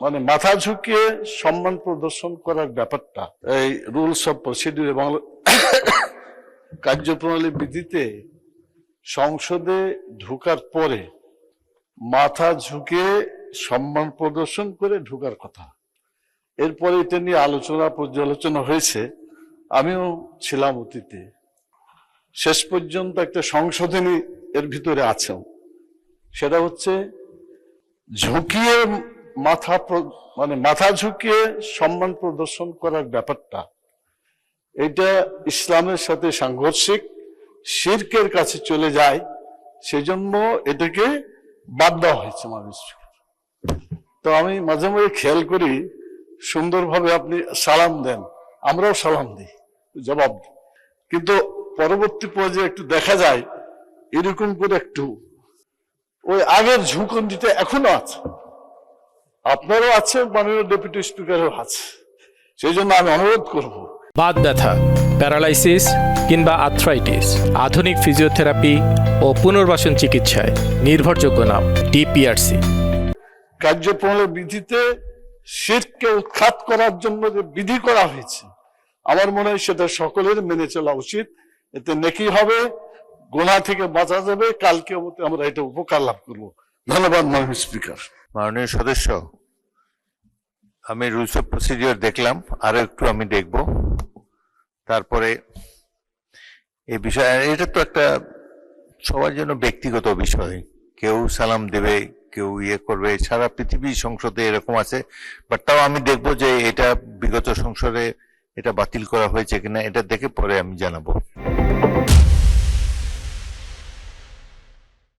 মানে মাথা ঝুঁকিয়ে সম্মান প্রদর্শন করার ব্যাপারটা এই রুলস অফ প্রসিডিউর বাংলা কার্যপ্রণালী বিধিতে সংসদে ঢোকার পরে মাথা ঝুঁকিয়ে সম্মান প্রদর্শন করে ঢোকার কথা। এরপরে এটা নিয়ে আলোচনা পর্যালোচনা হয়েছে, আমিও ছিলাম অতীতে। শেষ পর্যন্ত একটা সংশোধনী এর ভিতরে আছে, সেটা হচ্ছে ঝুঁকিয়ে মানে মাথা ঝুঁকিয়ে সম্মান প্রদর্শন করার ব্যাপারটা, এটা ইসলামের সাথে সাংঘর্ষিক, শিরকের কাছে চলে যায়, সেজন্য এটাকে বাদ দেওয়া হয়েছে মানুষ। তো আমি মাঝে মাঝে খেয়াল করি, সুন্দরভাবে আপনি সালাম দেন, আমরাও সালাম দিই, জবাব দিই, কিন্তু পরবর্তী পর্যায়ে একটু দেখা যায় এরকম করে একটু ওই আগের ঝুঁকন্ডিটা এখনো আছে, আপনারও আছে, মাননীয় ডেপুটি স্পিকারও আছে। সেই জন্য আমি অনুরোধ করব, বাত ব্যথা, প্যারালাইসিস কিংবা আর্থ্রাইটিস, আধুনিক ফিজিওথেরাপি ও পুনর্বাসন চিকিৎসায় নির্ভরযোগ্য নাম ডিপিআরসি। কার্যপ্রণালী বিধিতে শিরককে উৎখাত করার জন্য যে বিধি করা হয়েছে, আমার মনে হয় সেটা সকলের মেনে চলা উচিত। এতে নেকি হবে, গুনাহ থেকে বাঁচা যাবে, কালকে আমরা এটা উপকার লাভ করব। ধন্যবাদ মাননীয় স্পিকার। মাননীয় সদস্য, আমি রুলস অফ প্রসিডিওর দেখলাম, আরো একটু আমি দেখব, তারপরে এই বিষয়। এটা তো একটা সবার জন্য ব্যক্তিগত বিষয়, কেউ সালাম দেবে, কেউ ইয়ে করবে, সারা পৃথিবী সংসদে এরকম আছে। বাট তাও আমি দেখবো যে এটা বিগত সংসদে এটা বাতিল করা হয়েছে কিনা, এটা দেখে পরে আমি জানাবো।